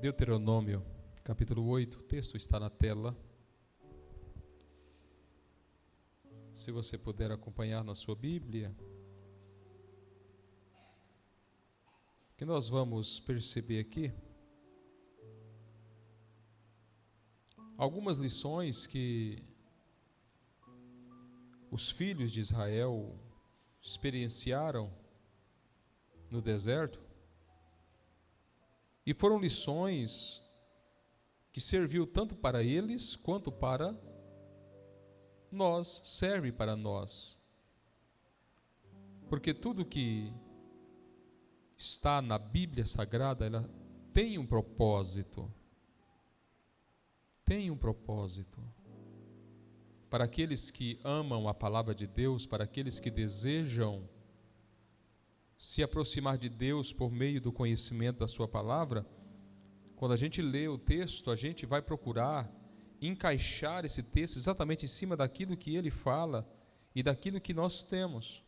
Deuteronômio, capítulo 8, o texto está na tela. Se você puder acompanhar na sua Bíblia, o que nós vamos perceber aqui? Algumas lições que os filhos de Israel experienciaram no deserto, e foram lições que serviu tanto para eles quanto para nós, serve para nós. Porque tudo que está na Bíblia Sagrada, ela tem um propósito. Tem um propósito. Para aqueles que amam a palavra de Deus, para aqueles que desejam se aproximar de Deus por meio do conhecimento da sua palavra, quando a gente lê o texto, a gente vai procurar encaixar esse texto exatamente em cima daquilo que ele fala e daquilo que nós temos.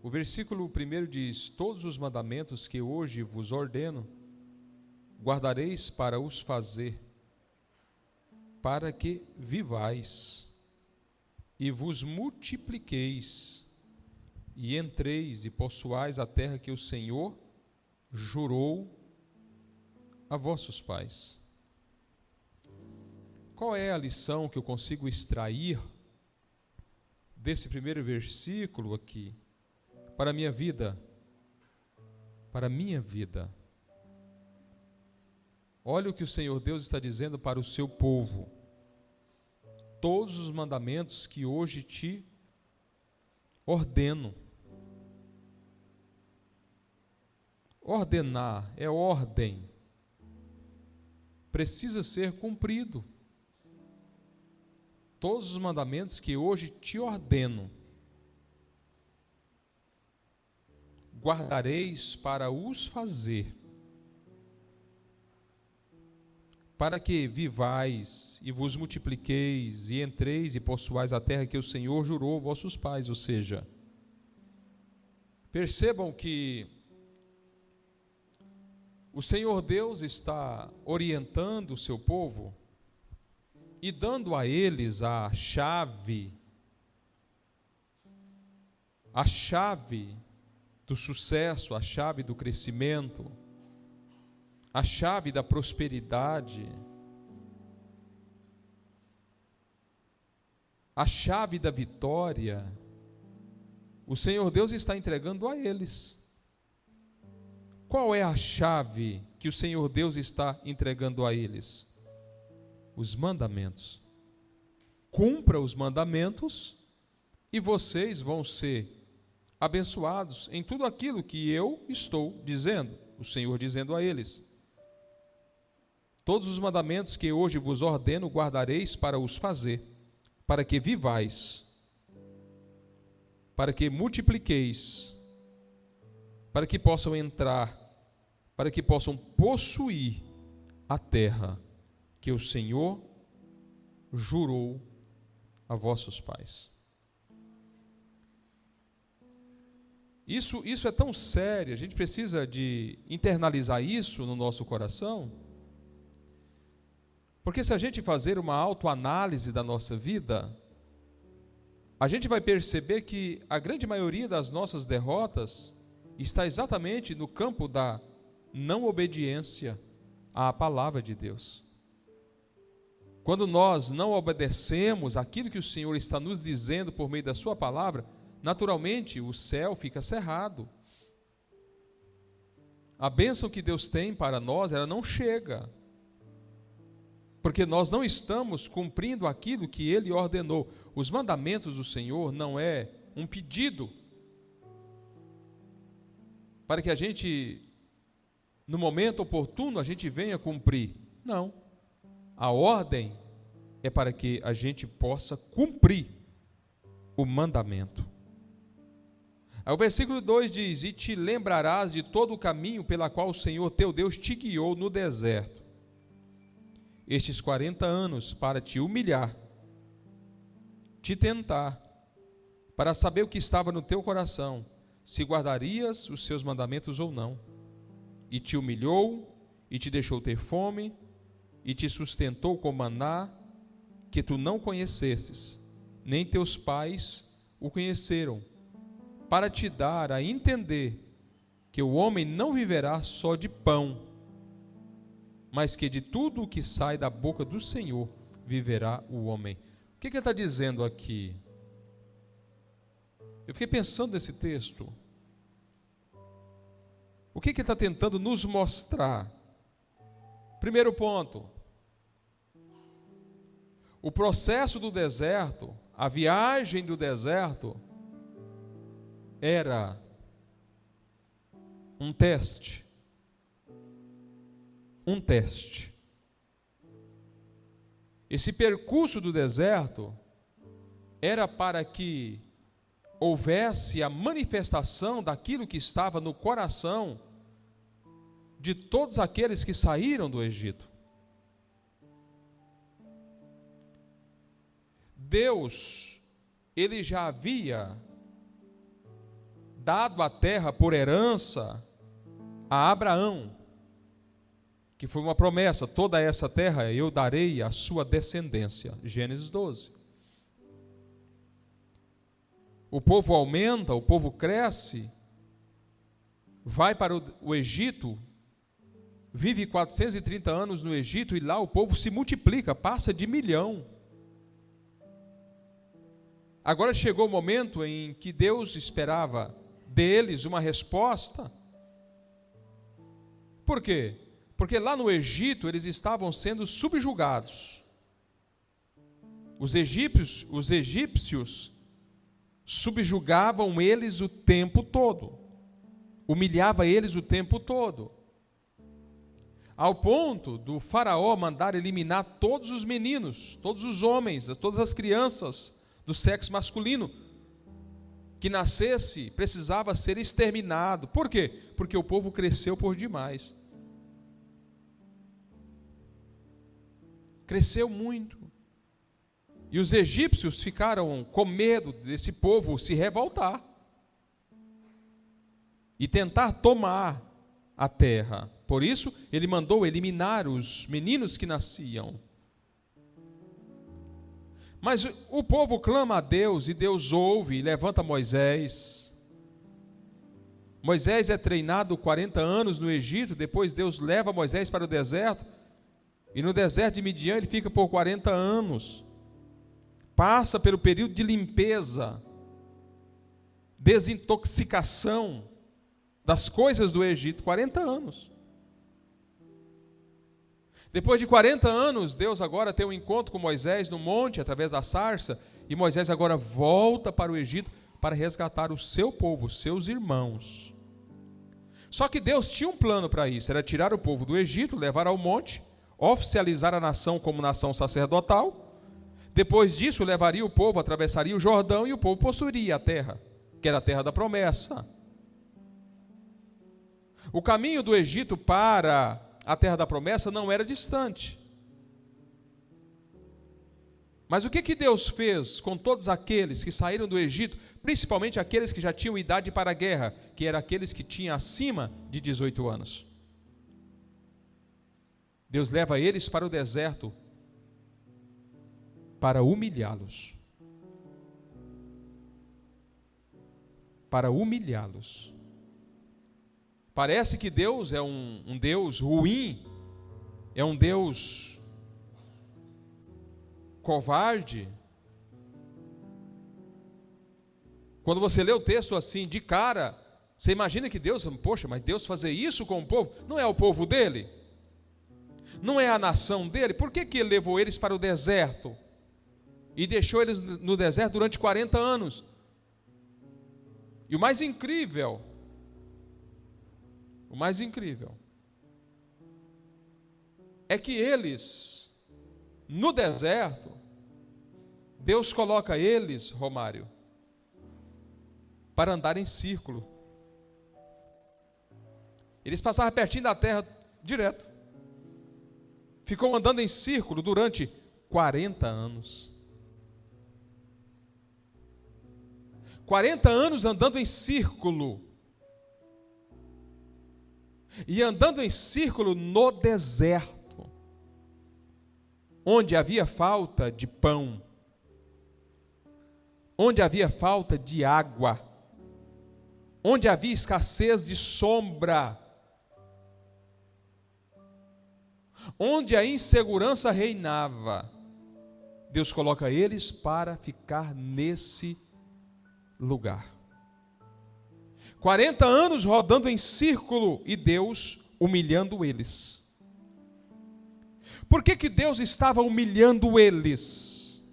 O versículo 1 diz: todos os mandamentos que hoje vos ordeno, guardareis para os fazer, para que vivais e vos multipliqueis, e entreis e possuais a terra que o Senhor jurou a vossos pais. Qual é a lição que eu consigo extrair desse primeiro versículo aqui, para a minha vida? Para a minha vida. Olha o que o Senhor Deus está dizendo para o seu povo. Todos os mandamentos que hoje te ordeno. Ordenar é ordem. Precisa ser cumprido. Todos os mandamentos que hoje te ordeno, guardareis para os fazer, para que vivais e vos multipliqueis e entreis e possuais a terra que o Senhor jurou aos vossos pais. Ou seja, percebam que o Senhor Deus está orientando o seu povo e dando a eles a chave do sucesso, a chave do crescimento, a chave da prosperidade, a chave da vitória. O Senhor Deus está entregando a eles. Qual é a chave que o Senhor Deus está entregando a eles? Os mandamentos. Cumpra os mandamentos e vocês vão ser abençoados em tudo aquilo que eu estou dizendo, o Senhor dizendo a eles. Todos os mandamentos que hoje vos ordeno guardareis para os fazer, para que vivais, para que multipliqueis, para que possam entrar, para que possam possuir a terra que o Senhor jurou a vossos pais. Isso é tão sério, a gente precisa de internalizar isso no nosso coração, porque se a gente fazer uma autoanálise da nossa vida, a gente vai perceber que a grande maioria das nossas derrotas está exatamente no campo da não obediência à palavra de Deus. Quando nós não obedecemos aquilo que o Senhor está nos dizendo por meio da sua palavra, naturalmente o céu fica cerrado. A bênção que Deus tem para nós, ela não chega, porque nós não estamos cumprindo aquilo que Ele ordenou. Os mandamentos do Senhor não é um pedido para que a gente, no momento oportuno, a gente venha cumprir. Não. A ordem é para que a gente possa cumprir o mandamento. Aí o versículo 2 diz: e te lembrarás de todo o caminho pela qual o Senhor teu Deus te guiou no deserto estes 40 anos, para te humilhar, te tentar, para saber o que estava no teu coração, se guardarias os seus mandamentos ou não. E te humilhou, e te deixou ter fome, e te sustentou com maná, que tu não conhecesses, nem teus pais o conheceram, para te dar a entender que o homem não viverá só de pão, mas que de tudo o que sai da boca do Senhor viverá o homem. O que ele está dizendo aqui? Eu fiquei pensando nesse texto. O que ele está tentando nos mostrar? Primeiro ponto: o processo do deserto, a viagem do deserto, era um teste. Um teste. Esse percurso do deserto era para que houvesse a manifestação daquilo que estava no coração de todos aqueles que saíram do Egito. Deus, ele já havia dado a terra por herança a Abraão, que foi uma promessa: toda essa terra eu darei à sua descendência. Gênesis 12. O povo aumenta, o povo cresce, vai para o Egito, vive 430 anos no Egito, e lá o povo se multiplica, passa de 1 milhão. Agora chegou o momento em que Deus esperava deles uma resposta. Por quê? Porque lá no Egito eles estavam sendo subjugados. Os egípcios subjugavam eles o tempo todo, humilhava eles o tempo todo, ao ponto do faraó mandar eliminar todos os meninos, todos os homens, todas as crianças do sexo masculino que nascesse precisava ser exterminado. Por quê? Porque o povo cresceu por demais. Cresceu muito. E os egípcios ficaram com medo desse povo se revoltar e tentar tomar a terra. Por isso, ele mandou eliminar os meninos que nasciam. Mas o povo clama a Deus, e Deus ouve e levanta Moisés. Moisés é treinado 40 anos no Egito, depois Deus leva Moisés para o deserto, e no deserto de Midian ele fica por 40 anos. Passa pelo período de limpeza, desintoxicação das coisas do Egito, 40 anos. Depois de 40 anos, Deus agora tem um encontro com Moisés no monte, através da sarça, e Moisés agora volta para o Egito para resgatar o seu povo, os seus irmãos. Só que Deus tinha um plano para isso, era tirar o povo do Egito, levar ao monte, oficializar a nação como nação sacerdotal. Depois disso, levaria o povo, atravessaria o Jordão, e o povo possuiria a terra, que era a terra da promessa. O caminho do Egito para a terra da promessa não era distante. Mas o que Deus fez com todos aqueles que saíram do Egito, principalmente aqueles que já tinham idade para a guerra, que eram aqueles que tinham acima de 18 anos? Deus leva eles para o deserto para humilhá-los. Para humilhá-los. Parece que Deus é um Deus ruim, é um Deus covarde. Quando você lê o texto assim, de cara, você imagina que Deus, poxa, mas Deus fazer isso com o povo? Não é o povo dele? Não é a nação dele? Por que ele levou eles para o deserto? E deixou eles no deserto durante 40 anos? E o mais incrível, é que eles, no deserto, Deus coloca eles, Romário, para andar em círculo. Eles passavam pertinho da terra direto. Ficou andando em círculo durante 40 anos. 40 anos andando em círculo. E andando em círculo no deserto, onde havia falta de pão, onde havia falta de água, onde havia escassez de sombra, onde a insegurança reinava, Deus coloca eles para ficar nesse lugar. 40 anos rodando em círculo e Deus humilhando eles. Por que Deus estava humilhando eles?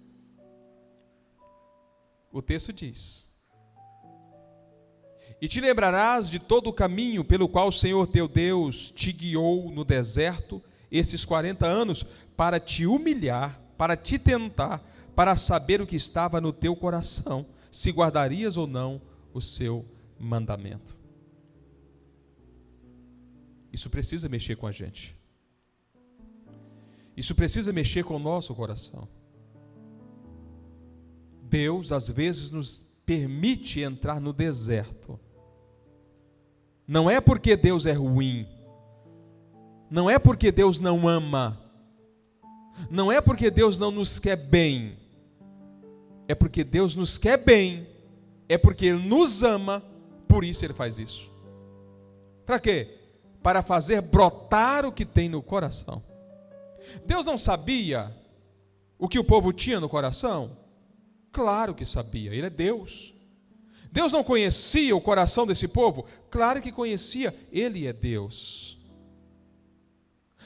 O texto diz: e te lembrarás de todo o caminho pelo qual o Senhor teu Deus te guiou no deserto esses 40 anos, para te humilhar, para te tentar, para saber o que estava no teu coração, se guardarias ou não o seu mandamento. Isso precisa mexer com a gente. Isso precisa mexer com o nosso coração. Deus às vezes nos permite entrar no deserto. Não é porque Deus é ruim, não é porque Deus não ama, não é porque Deus não nos quer bem, é porque Deus nos quer bem, é porque Ele nos ama, por isso Ele faz isso. Para quê? Para fazer brotar o que tem no coração. Deus não sabia o que o povo tinha no coração? Claro que sabia, Ele é Deus. Deus não conhecia o coração desse povo? Claro que conhecia, Ele é Deus.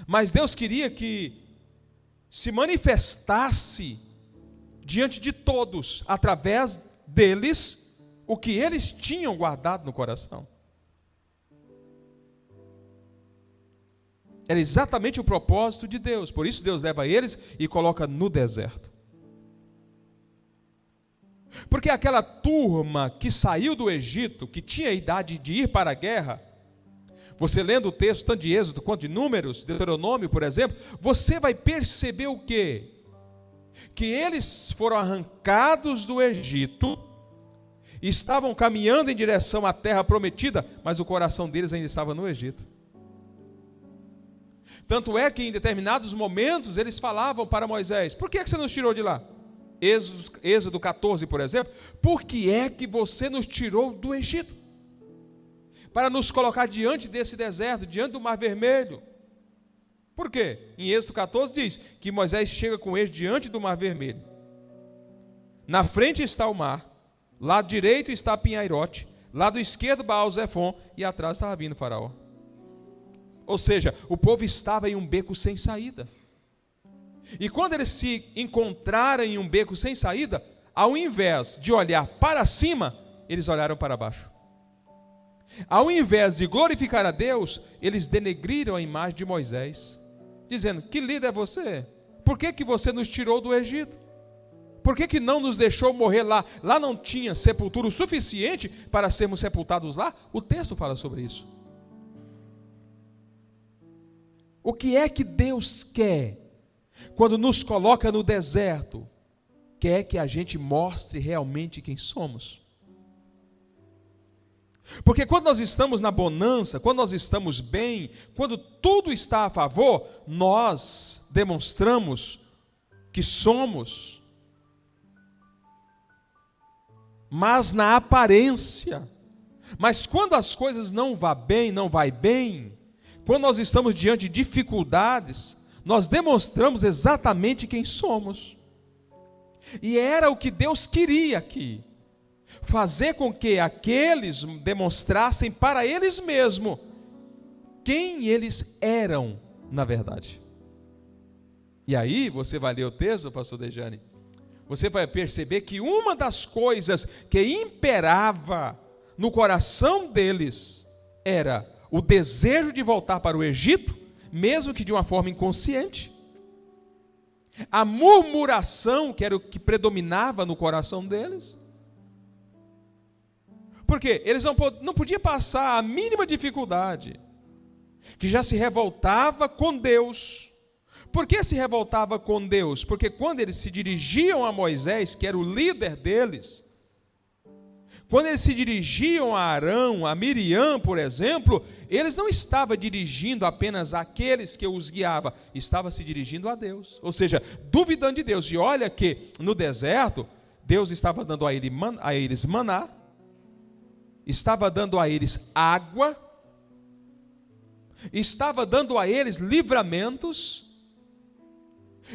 Mas Deus queria que se manifestasse diante de todos, através deles, o que eles tinham guardado no coração. Era exatamente o propósito de Deus. Por isso Deus leva eles e coloca no deserto. Porque aquela turma que saiu do Egito, que tinha a idade de ir para a guerra, você lendo o texto, tanto de Êxodo quanto de Números, Deuteronômio, por exemplo, você vai perceber o quê? Que eles foram arrancados do Egito, estavam caminhando em direção à terra prometida, mas o coração deles ainda estava no Egito. Tanto é que em determinados momentos eles falavam para Moisés: por que você nos tirou de lá? Êxodo 14, por exemplo: por que é que você nos tirou do Egito? Para nos colocar diante desse deserto, diante do Mar Vermelho. Por quê? Em Êxodo 14 diz que Moisés chega com eles diante do Mar Vermelho. Na frente está o mar, lado direito está Pinhairote, lado esquerdo Baal-Zefon, e atrás estava vindo Faraó. Ou seja, o povo estava em um beco sem saída. E quando eles se encontraram em um beco sem saída, ao invés de olhar para cima, eles olharam para baixo. Ao invés de glorificar a Deus, eles denegriram a imagem de Moisés, dizendo: que líder é você? Por que você nos tirou do Egito? Por que não nos deixou morrer lá? Lá não tinha sepultura o suficiente para sermos sepultados lá? O texto fala sobre isso. O que é que Deus quer quando nos coloca no deserto? Quer que a gente mostre realmente quem somos. Porque quando nós estamos na bonança, quando nós estamos bem, quando tudo está a favor, nós demonstramos que somos, mas na aparência. Mas quando as coisas não vai bem, quando nós estamos diante de dificuldades, nós demonstramos exatamente quem somos. E era o que Deus queria aqui. Fazer com que aqueles demonstrassem para eles mesmos quem eles eram na verdade. E aí você vai ler o texto, pastor Dejane, você vai perceber que uma das coisas que imperava no coração deles era o desejo de voltar para o Egito, mesmo que de uma forma inconsciente. A murmuração, que era o que predominava no coração deles. Porque eles não podiam passar a mínima dificuldade, que já se revoltava com Deus. Por que se revoltava com Deus? Porque quando eles se dirigiam a Moisés, que era o líder deles, Quando eles se dirigiam a Arão, a Miriam, por exemplo, eles não estavam dirigindo apenas àqueles que os guiavam, estavam se dirigindo a Deus, ou seja, duvidando de Deus. E olha que no deserto, Deus estava dando a eles maná, estava dando a eles água, estava dando a eles livramentos.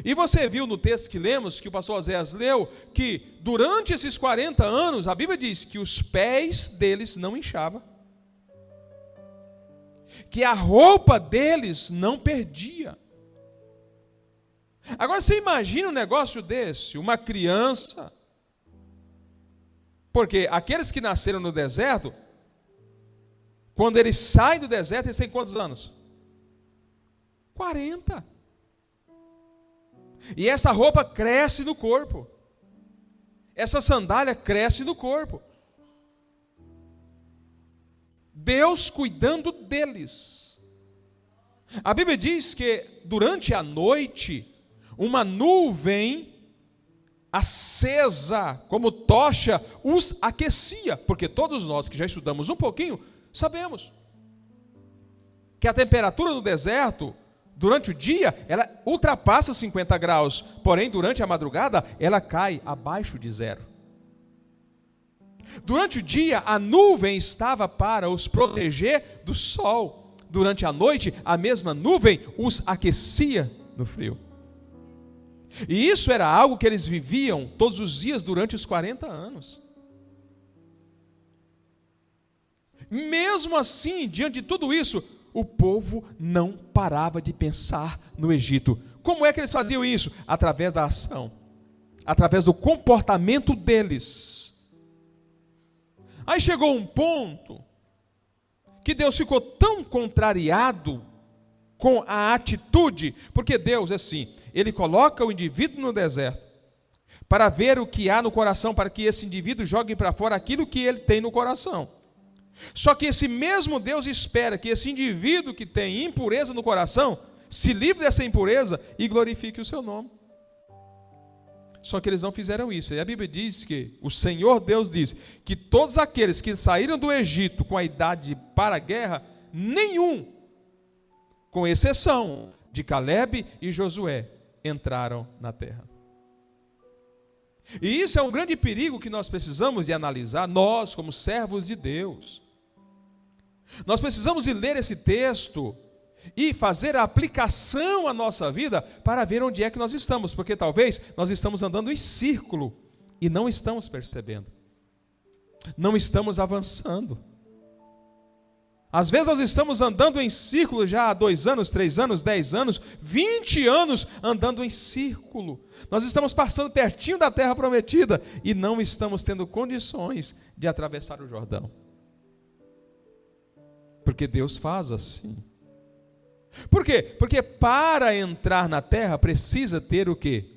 E você viu no texto que lemos, que o pastor Oséias leu, que durante esses 40 anos, a Bíblia diz que os pés deles não inchavam, que a roupa deles não perdia. Agora você imagina um negócio desse, uma criança, porque aqueles que nasceram no deserto, quando eles saem do deserto, eles têm quantos anos? 40. E essa roupa cresce no corpo, essa sandália cresce no corpo. Deus cuidando deles. A Bíblia diz que durante a noite, uma nuvem acesa como tocha os aquecia, porque todos nós que já estudamos um pouquinho, sabemos que a temperatura no deserto, durante o dia, ela ultrapassa 50 graus, porém, durante a madrugada, ela cai abaixo de zero. Durante o dia, a nuvem estava para os proteger do sol. Durante a noite, a mesma nuvem os aquecia no frio. E isso era algo que eles viviam todos os dias durante os 40 anos. Mesmo assim, diante de tudo isso, o povo não parava de pensar no Egito. Como é que eles faziam isso? Através da ação, através do comportamento deles. Aí chegou um ponto que Deus ficou tão contrariado com a atitude, porque Deus, assim, Ele coloca o indivíduo no deserto para ver o que há no coração, para que esse indivíduo jogue para fora aquilo que ele tem no coração. Só que esse mesmo Deus espera que esse indivíduo que tem impureza no coração se livre dessa impureza e glorifique o seu nome. Só que eles não fizeram isso. E a Bíblia diz que o Senhor Deus diz que todos aqueles que saíram do Egito com a idade para a guerra, nenhum, com exceção de Calebe e Josué, entraram na terra. E isso é um grande perigo que nós precisamos de analisar, nós como servos de Deus. Nós precisamos de ler esse texto e fazer a aplicação à nossa vida para ver onde é que nós estamos, porque talvez nós estamos andando em círculo e não estamos percebendo, não estamos avançando. Às vezes nós estamos andando em círculo já há 2 anos, 3 anos, 10 anos, 20 anos andando em círculo. Nós estamos passando pertinho da terra prometida e não estamos tendo condições de atravessar o Jordão. Porque Deus faz assim. Por quê? Porque para entrar na terra precisa ter o quê?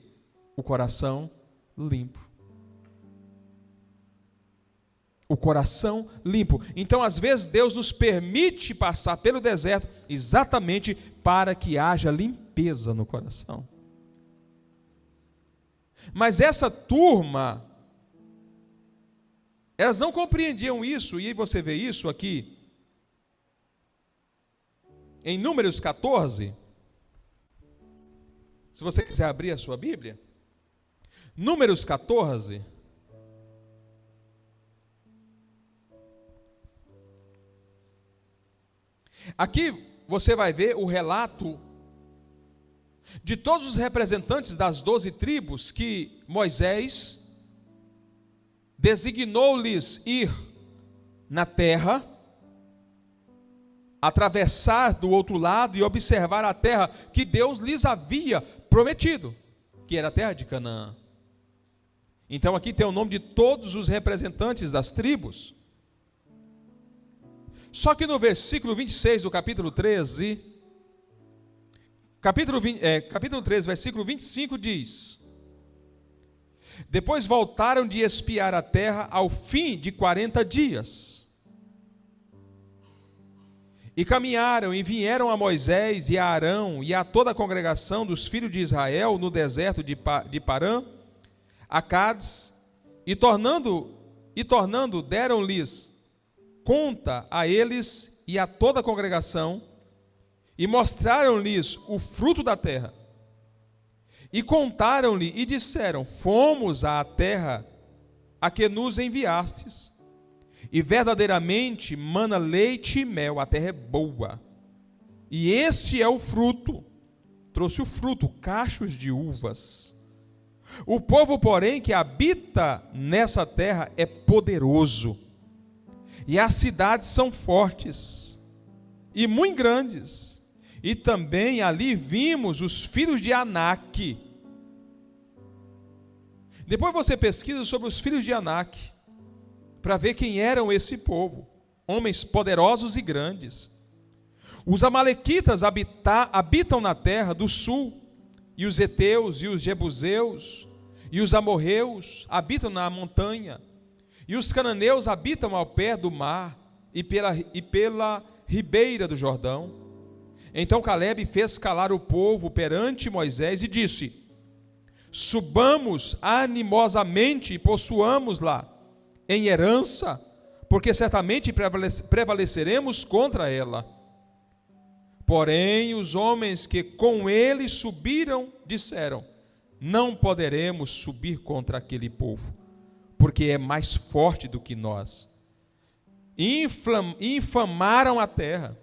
O coração limpo. O coração limpo. Então, às vezes, Deus nos permite passar pelo deserto exatamente para que haja limpeza no coração. Mas essa turma, elas não compreendiam isso, e você vê isso aqui em Números 14. Se você quiser abrir a sua Bíblia, Números 14. Aqui você vai ver o relato de todos os representantes das 12 tribos que Moisés designou-lhes ir na terra, atravessar do outro lado e observar a terra que Deus lhes havia prometido, que era a terra de Canaã. Então aqui tem o nome de todos os representantes das tribos. Só que no versículo 26 do capítulo 13, capítulo 13, versículo 25 diz: depois voltaram de espiar a terra ao fim de 40 dias. E caminharam e vieram a Moisés e a Arão e a toda a congregação dos filhos de Israel no deserto de Parã, a Cádiz, e e tornando, deram-lhes conta a eles e a toda a congregação, e mostraram-lhes o fruto da terra. E contaram-lhe e disseram: fomos à terra a que nos enviastes, e verdadeiramente mana leite e mel, a terra é boa. E este é o fruto. Trouxe o fruto, cachos de uvas. O povo, porém, que habita nessa terra é poderoso, e as cidades são fortes e muito grandes. E também ali vimos os filhos de Anak. Depois você pesquisa sobre os filhos de Anak, para ver quem eram esse povo, homens poderosos e grandes. Os amalequitas habitam na terra do sul, e os heteus, e os jebuseus, e os amorreus habitam na montanha, e os cananeus habitam ao pé do mar, e pela ribeira do Jordão. Então Calebe fez calar o povo perante Moisés e disse: subamos animosamente e possuamos lá em herança, porque certamente prevaleceremos contra ela. Porém, os homens que com ele subiram disseram: não poderemos subir contra aquele povo, porque é mais forte do que nós. E infamaram a terra,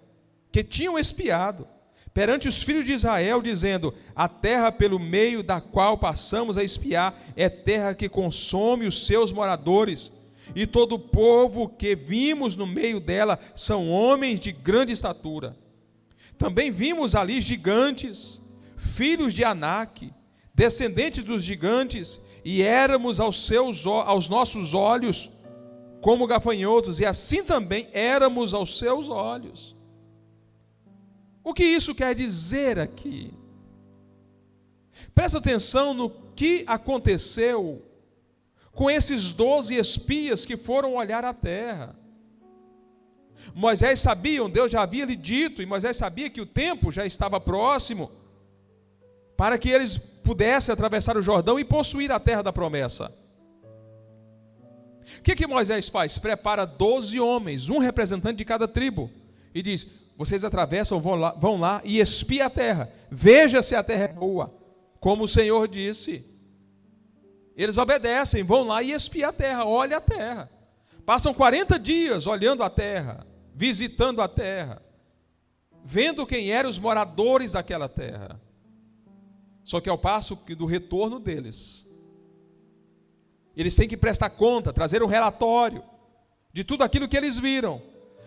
que tinham espiado, perante os filhos de Israel, dizendo: a terra pelo meio da qual passamos a espiar é terra que consome os seus moradores, e todo o povo que vimos no meio dela são homens de grande estatura. Também vimos ali gigantes, filhos de Anak, descendentes dos gigantes, e éramos aos nossos olhos como gafanhotos, e assim também éramos aos seus olhos. O que isso quer dizer aqui? Presta atenção no que aconteceu com esses 12 espias que foram olhar a terra. Moisés sabia, Deus já havia lhe dito, e Moisés sabia que o tempo já estava próximo para que eles pudessem atravessar o Jordão e possuir a terra da promessa. O que Moisés faz? Prepara 12 homens, um representante de cada tribo, e diz: vocês atravessam, vão lá e espiem a terra, veja se a terra é boa, como o Senhor disse. Eles obedecem, vão lá e espiem a terra, olhem a terra. Passam 40 dias olhando a terra, visitando a terra, vendo quem eram os moradores daquela terra. Só que ao passo do retorno deles, eles têm que prestar conta, trazer um relatório de tudo aquilo que eles viram.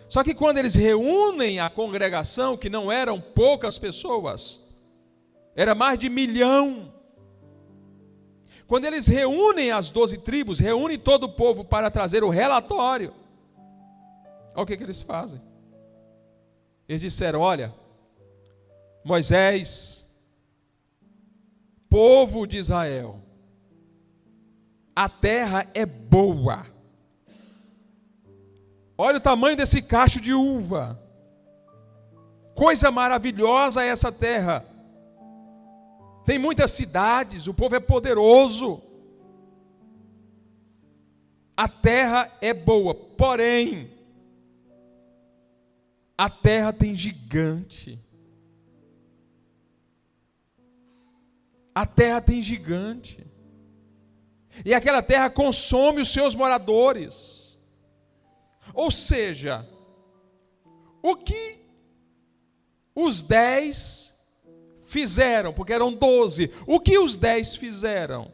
Só que quando eles reúnem a congregação, que não eram poucas pessoas, era mais de 1 milhão. Quando eles reúnem as 12 tribos, reúnem todo o povo para trazer o relatório, olha o que eles fazem. Eles disseram: olha, Moisés, povo de Israel, a terra é boa. Olha o tamanho desse cacho de uva. Coisa maravilhosa é essa terra. Tem muitas cidades, o povo é poderoso. A terra é boa, porém, a terra tem gigante. A terra tem gigante. E aquela terra consome os seus moradores. Ou seja, o que os 10 fizeram, porque eram 12, o que os 10 fizeram?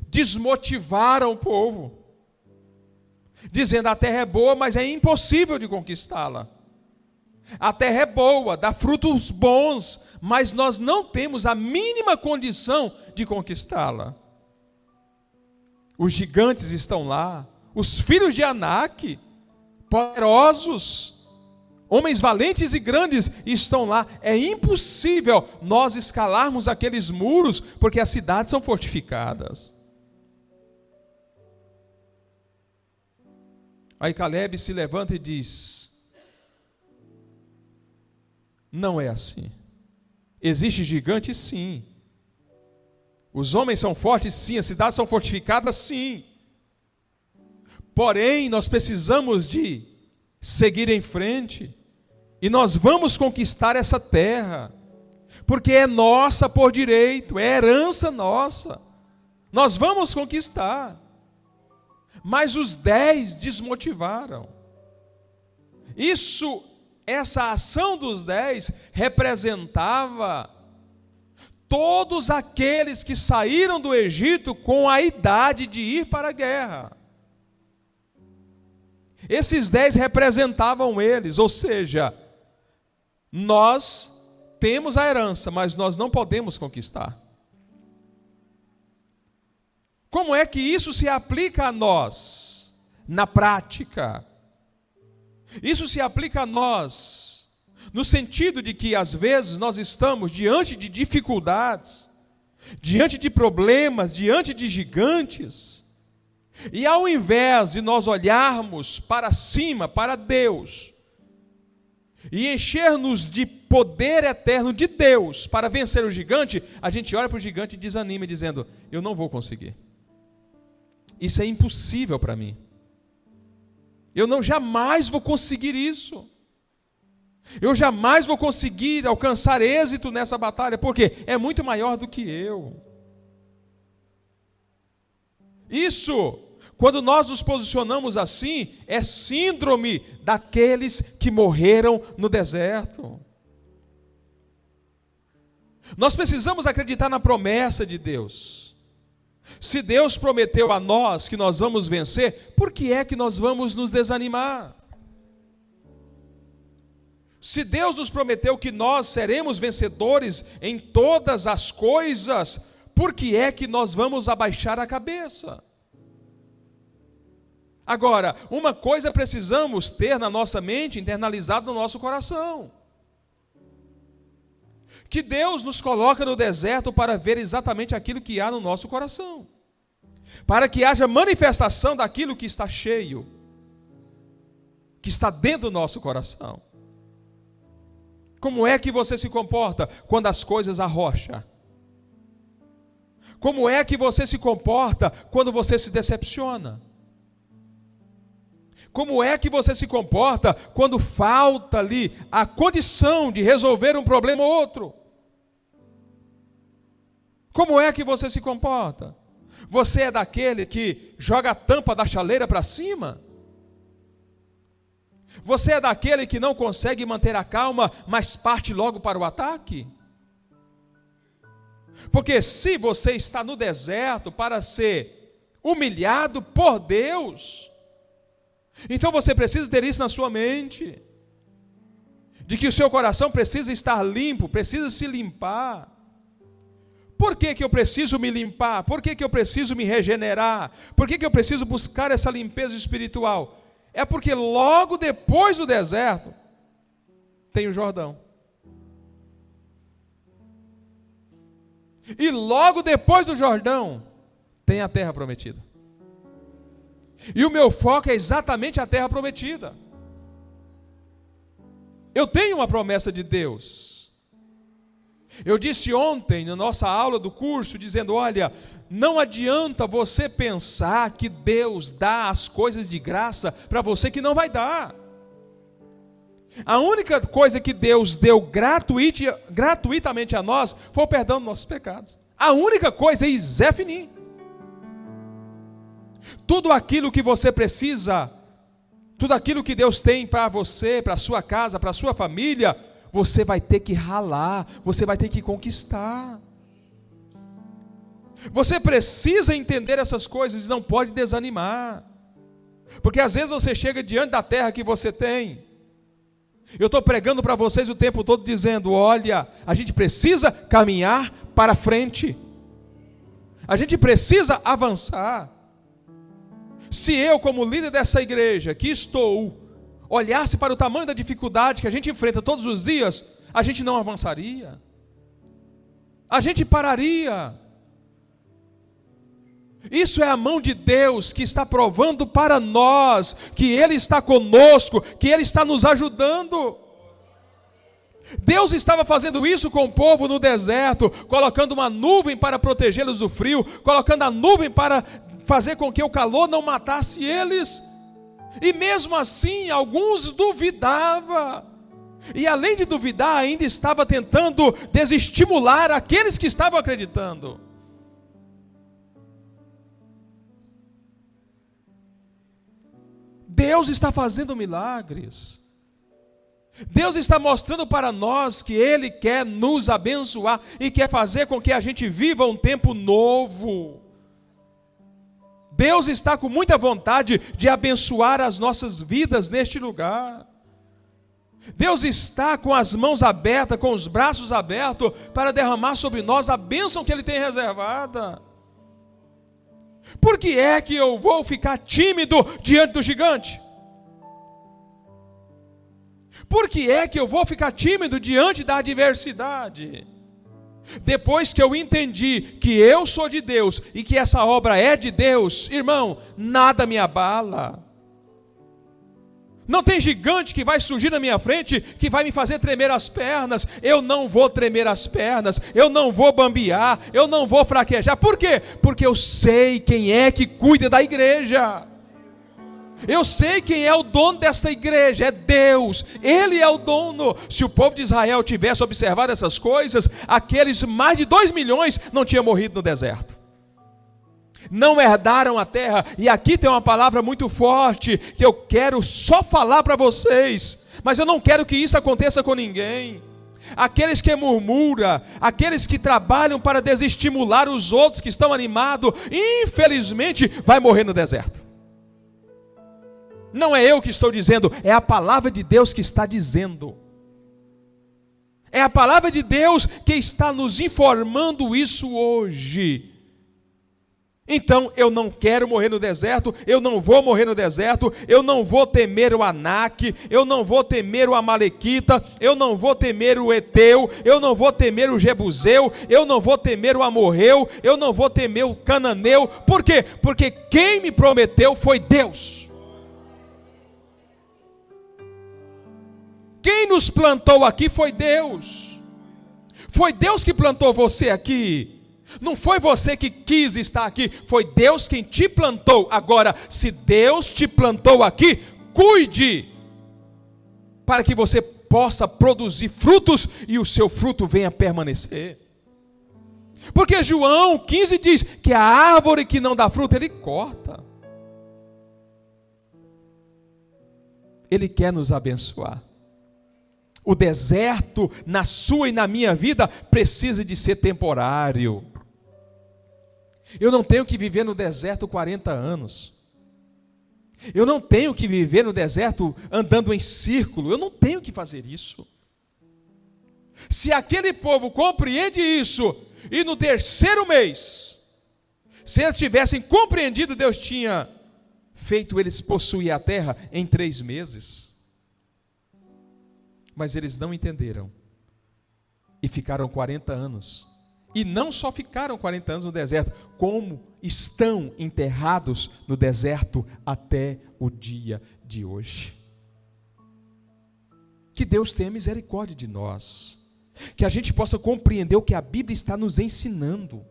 Desmotivaram o povo, dizendo: a terra é boa, mas é impossível de conquistá-la. A terra é boa, dá frutos bons, mas nós não temos a mínima condição de conquistá-la. Os gigantes estão lá, os filhos de Anak, poderosos, homens valentes e grandes, estão lá. É impossível nós escalarmos aqueles muros, porque as cidades são fortificadas. Aí Calebe se levanta e diz: não é assim. Existe gigante, sim. Os homens são fortes, sim. As cidades são fortificadas, sim. Porém, nós precisamos de seguir em frente, e nós vamos conquistar essa terra, porque é nossa por direito, é herança nossa, nós vamos conquistar. Mas os 10 desmotivaram. Essa ação dos 10 representava todos aqueles que saíram do Egito com a idade de ir para a guerra. Esses 10 representavam eles, ou seja, nós temos a herança, mas nós não podemos conquistar. Como é que isso se aplica a nós, na prática? Isso se aplica a nós, no sentido de que às vezes nós estamos diante de dificuldades, diante de problemas, diante de gigantes, e ao invés de nós olharmos para cima, para Deus, e encher-nos de poder eterno de Deus para vencer o gigante, a gente olha para o gigante e desanima, dizendo: eu não vou conseguir. Isso é impossível para mim. Eu jamais vou conseguir isso. Eu jamais vou conseguir alcançar êxito nessa batalha, porque é muito maior do que eu. Isso, quando nós nos posicionamos assim, é síndrome daqueles que morreram no deserto. Nós precisamos acreditar na promessa de Deus. Se Deus prometeu a nós que nós vamos vencer, por que é que nós vamos nos desanimar? Se Deus nos prometeu que nós seremos vencedores em todas as coisas, por que é que nós vamos abaixar a cabeça? Agora, uma coisa precisamos ter na nossa mente, internalizado no nosso coração: que Deus nos coloca no deserto para ver exatamente aquilo que há no nosso coração, para que haja manifestação daquilo que está cheio, que está dentro do nosso coração. Como é que você se comporta quando as coisas arrocham? Como é que você se comporta quando você se decepciona? Como é que você se comporta quando falta ali a condição de resolver um problema ou outro? Como é que você se comporta? Você é daquele que joga a tampa da chaleira para cima? Você é daquele que não consegue manter a calma, mas parte logo para o ataque? Porque se você está no deserto para ser humilhado por Deus, então você precisa ter isso na sua mente, de que o seu coração precisa estar limpo, precisa se limpar. Por que que eu preciso me limpar? Por que que eu preciso me regenerar? Por que que eu preciso buscar essa limpeza espiritual? É porque logo depois do deserto tem o Jordão. E logo depois do Jordão tem a terra prometida. E o meu foco é exatamente a terra prometida. Eu tenho uma promessa de Deus. Eu disse ontem na nossa aula do curso, dizendo: olha, não adianta você pensar que Deus dá as coisas de graça para você que não vai dar. A única coisa que Deus deu gratuitamente a nós foi o perdão dos nossos pecados. A única coisa, e Zé Fininho. Tudo aquilo que você precisa, tudo aquilo que Deus tem para você, para a sua casa, para a sua família, você vai ter que ralar, você vai ter que conquistar. Você precisa entender essas coisas e não pode desanimar. Porque às vezes você chega diante da terra que você tem. Eu estou pregando para vocês o tempo todo dizendo: olha, a gente precisa caminhar para frente. A gente precisa avançar. Se eu, como líder dessa igreja, que estou, olhasse para o tamanho da dificuldade que a gente enfrenta todos os dias, a gente não avançaria. A gente pararia. Isso é a mão de Deus que está provando para nós que Ele está conosco, que Ele está nos ajudando. Deus estava fazendo isso com o povo no deserto, colocando uma nuvem para protegê-los do frio, colocando a nuvem para fazer com que o calor não matasse eles. E mesmo assim, alguns duvidavam. E além de duvidar, ainda estava tentando desestimular aqueles que estavam acreditando. Deus está fazendo milagres. Deus está mostrando para nós que Ele quer nos abençoar e quer fazer com que a gente viva um tempo novo. Deus está com muita vontade de abençoar as nossas vidas neste lugar. Deus está com as mãos abertas, com os braços abertos, para derramar sobre nós a bênção que Ele tem reservada. Por que é que eu vou ficar tímido diante do gigante? Por que é que eu vou ficar tímido diante da adversidade? Depois que eu entendi que eu sou de Deus e que essa obra é de Deus, irmão, nada me abala. Não tem gigante que vai surgir na minha frente que vai me fazer tremer as pernas. Eu não vou tremer as pernas, eu não vou bambear, eu não vou fraquejar. Por quê? Porque eu sei quem é que cuida da igreja. Eu sei quem é o dono dessa igreja, é Deus, Ele é o dono. Se o povo de Israel tivesse observado essas coisas, aqueles mais de 2 milhões não tinham morrido no deserto. Não herdaram a terra. E aqui tem uma palavra muito forte, que eu quero só falar para vocês, mas eu não quero que isso aconteça com ninguém. Aqueles que murmuram, aqueles que trabalham para desestimular os outros que estão animados, infelizmente vai morrer no deserto. Não é eu que estou dizendo, é a palavra de Deus que está dizendo. É a palavra de Deus que está nos informando isso hoje. Então eu não quero morrer no deserto, eu não vou morrer no deserto, eu não vou temer o Anak, eu não vou temer o Amalequita, eu não vou temer o Eteu, eu não vou temer o Jebuseu, eu não vou temer o Amorreu, eu não vou temer o Cananeu. Por quê? Porque quem me prometeu foi Deus. Quem nos plantou aqui foi Deus. Foi Deus que plantou você aqui. Não foi você que quis estar aqui, foi Deus quem te plantou. Agora, se Deus te plantou aqui, cuide, para que você possa produzir frutos e o seu fruto venha permanecer. Porque João 15 diz que a árvore que não dá fruto, Ele corta. Ele quer nos abençoar. O deserto na sua e na minha vida precisa de ser temporário. Eu não tenho que viver no deserto 40 anos. Eu não tenho que viver no deserto andando em círculo. Eu não tenho que fazer isso. Se aquele povo compreende isso, e no 3º mês, se eles tivessem compreendido, Deus tinha feito eles possuir a terra em 3 meses. Mas eles não entenderam e ficaram 40 anos. E não só ficaram 40 anos no deserto, como estão enterrados no deserto até o dia de hoje. Que Deus tenha misericórdia de nós, que a gente possa compreender o que a Bíblia está nos ensinando.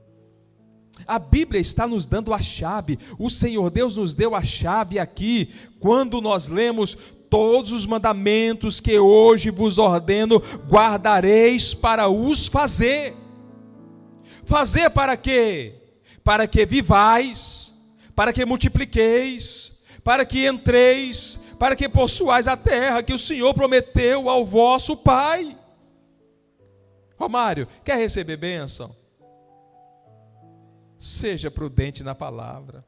A Bíblia está nos dando a chave. O Senhor Deus nos deu a chave aqui, quando nós lemos: todos os mandamentos que hoje vos ordeno, guardareis para os fazer. Fazer para quê? Para que vivais, para que multipliqueis, para que entreis, para que possuais a terra que o Senhor prometeu ao vosso Pai. Romário, quer receber bênção? Seja prudente na palavra.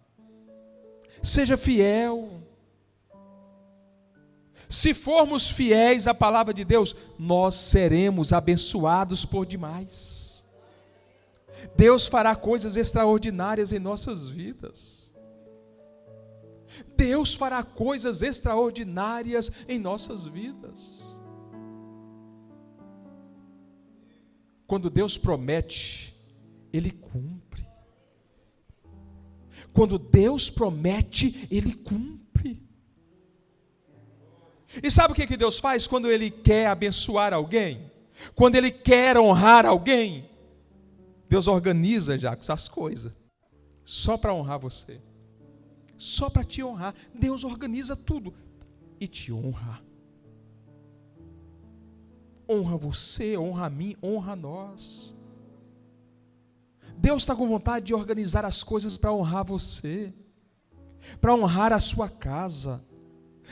Seja fiel. Se formos fiéis à palavra de Deus, nós seremos abençoados por demais. Deus fará coisas extraordinárias em nossas vidas. Deus fará coisas extraordinárias em nossas vidas. Quando Deus promete, Ele cumpre. Quando Deus promete, Ele cumpre. E sabe o que Deus faz quando Ele quer abençoar alguém? Quando Ele quer honrar alguém? Deus organiza já as coisas, só para honrar você. só para te honrar. Deus organiza tudo e te honra. Honra você, honra a mim, honra a nós. Deus está com vontade de organizar as coisas para honrar você, para honrar a sua casa,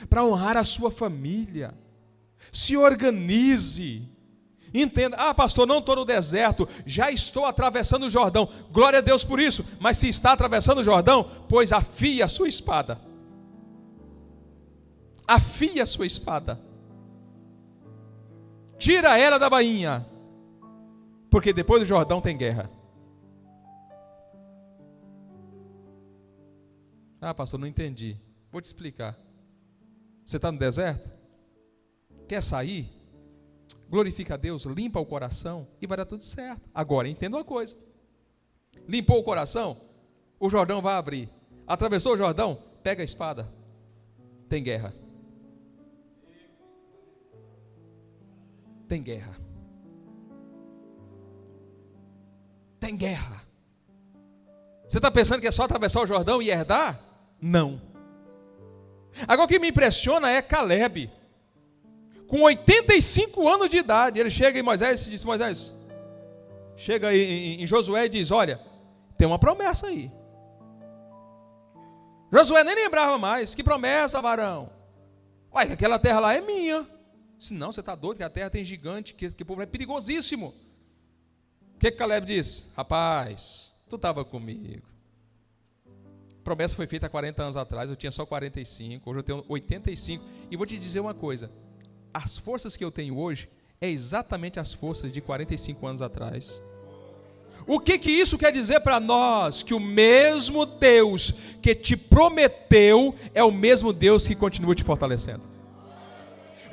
para honrar a sua família. Se organize. Entenda, pastor, não estou no deserto, já estou atravessando o Jordão. Glória a Deus por isso. Mas se está atravessando o Jordão, pois afie a sua espada. Afie a sua espada. Tira ela da bainha, porque depois do Jordão tem guerra. Pastor, não entendi. Vou te explicar. Você está no deserto? Quer sair? Glorifica a Deus, limpa o coração e vai dar tudo certo. Agora, entenda uma coisa. Limpou o coração, o Jordão vai abrir. Atravessou o Jordão, pega a espada. Tem guerra. Tem guerra. Tem guerra. Você está pensando que é só atravessar o Jordão e herdar? Não. Agora o que me impressiona é Caleb. Com 85 anos de idade, ele chega em Moisés e diz: Moisés, chega aí em Josué e diz: olha, tem uma promessa aí. Josué nem lembrava mais. Que promessa, varão? Olha, aquela terra lá é minha. Se não, você está doido, que a terra tem gigante, que o povo é perigosíssimo. O que Caleb diz? Rapaz, tu estava comigo. A promessa foi feita há 40 anos atrás, eu tinha só 45, hoje eu tenho 85. E vou te dizer uma coisa, as forças que eu tenho hoje é exatamente as forças de 45 anos atrás. O que isso quer dizer para nós? Que o mesmo Deus que te prometeu é o mesmo Deus que continua te fortalecendo.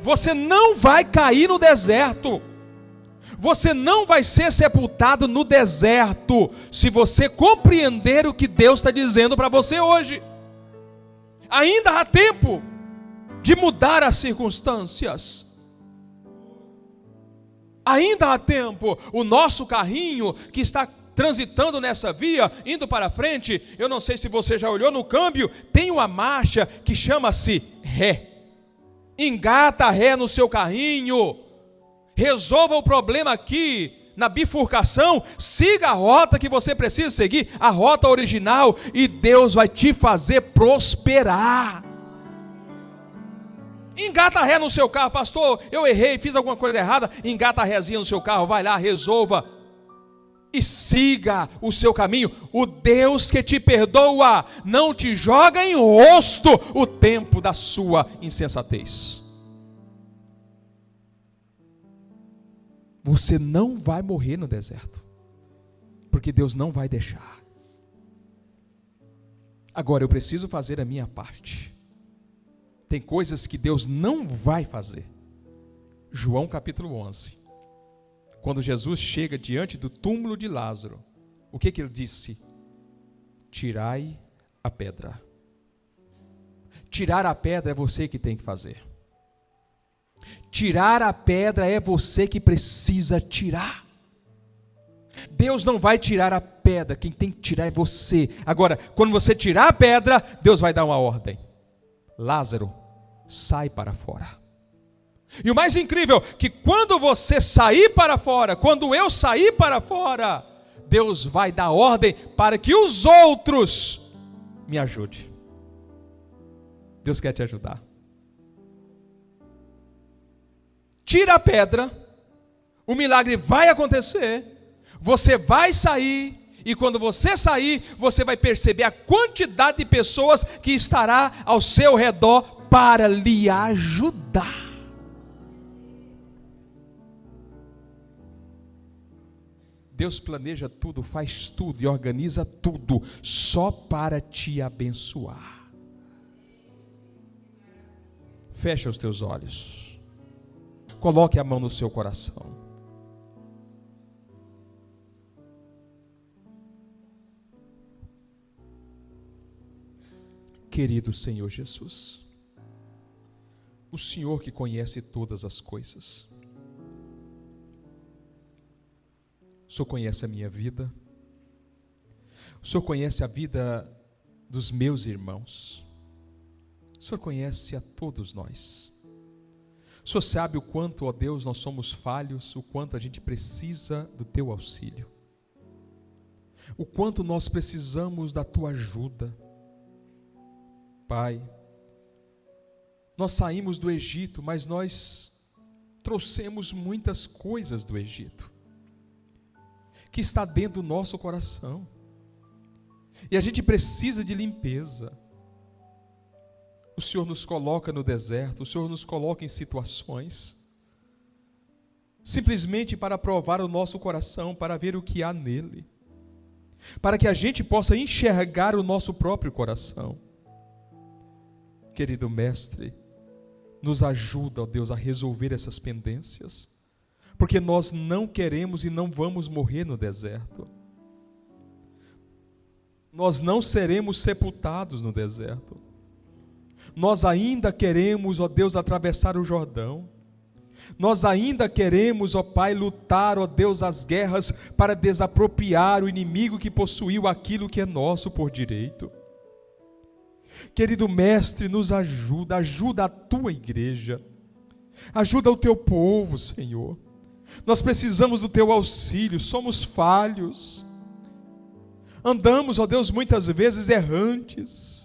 Você não vai cair no deserto. Você não vai ser sepultado no deserto, se você compreender o que Deus está dizendo para você hoje. Ainda há tempo de mudar as circunstâncias. Ainda há tempo. O nosso carrinho que está transitando nessa via, indo para frente, eu não sei se você já olhou no câmbio, tem uma marcha que chama-se ré. Engata ré no seu carrinho. Resolva o problema aqui na bifurcação, siga a rota que você precisa seguir, a rota original, e Deus vai te fazer prosperar. Engata ré no seu carro. Pastor, eu errei, fiz alguma coisa errada. Engata a rézinha no seu carro, vai lá, resolva e siga o seu caminho. O Deus que te perdoa não te joga em rosto o tempo da sua insensatez. Você não vai morrer no deserto, porque Deus não vai deixar. Agora eu preciso fazer a minha parte. Tem coisas que Deus não vai fazer. João capítulo 11. Quando Jesus chega diante do túmulo de Lázaro, o que ele disse? Tirai a pedra. Tirar a pedra é você que tem que fazer. Tirar a pedra é você que precisa tirar. Deus não vai tirar a pedra, quem tem que tirar é você. Agora, quando você tirar a pedra, Deus vai dar uma ordem. Lázaro, sai para fora. E o mais incrível, que quando você sair para fora, quando eu sair para fora, Deus vai dar ordem para que os outros me ajudem. Deus quer te ajudar. Tira a pedra, o milagre vai acontecer, você vai sair, e quando você sair, você vai perceber a quantidade de pessoas que estará ao seu redor para lhe ajudar. Deus planeja tudo, faz tudo e organiza tudo só para te abençoar. Fecha os teus olhos. Coloque a mão no seu coração. Querido Senhor Jesus, o Senhor que conhece todas as coisas, o Senhor conhece a minha vida, o Senhor conhece a vida dos meus irmãos. O Senhor conhece a todos nós. O Senhor sabe o quanto, ó Deus, nós somos falhos, o quanto a gente precisa do Teu auxílio, o quanto nós precisamos da Tua ajuda. Pai, nós saímos do Egito, mas nós trouxemos muitas coisas do Egito, que está dentro do nosso coração, e a gente precisa de limpeza. O Senhor nos coloca no deserto, o Senhor nos coloca em situações, simplesmente para provar o nosso coração, para ver o que há nele, para que a gente possa enxergar o nosso próprio coração. Querido Mestre, nos ajuda, ó Deus, a resolver essas pendências, porque nós não queremos e não vamos morrer no deserto. Nós não seremos sepultados no deserto. Nós ainda queremos, ó Deus, atravessar o Jordão. Nós ainda queremos, ó Pai, lutar, ó Deus, as guerras para desapropriar o inimigo que possuiu aquilo que é nosso por direito. Querido Mestre, nos ajuda, ajuda a Tua igreja, ajuda o Teu povo, Senhor. Nós precisamos do Teu auxílio, somos falhos, andamos, ó Deus, muitas vezes errantes,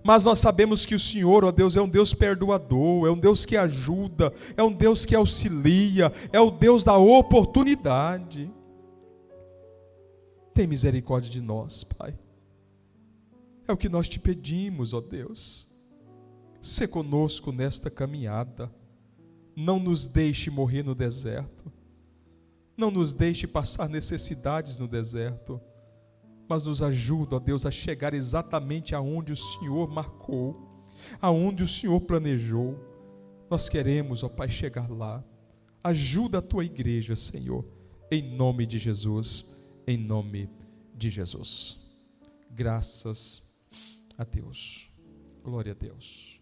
mas nós sabemos que o Senhor, ó Deus, é um Deus perdoador, é um Deus que ajuda, é um Deus que auxilia, é o Deus da oportunidade. Tem misericórdia de nós, Pai. É o que nós te pedimos, ó Deus. Sê conosco nesta caminhada. Não nos deixe morrer no deserto. Não nos deixe passar necessidades no deserto. Mas nos ajuda, ó Deus, a chegar exatamente aonde o Senhor marcou, aonde o Senhor planejou. Nós queremos, ó Pai, chegar lá. Ajuda a Tua igreja, Senhor, em nome de Jesus, em nome de Jesus. Graças a Deus. Glória a Deus.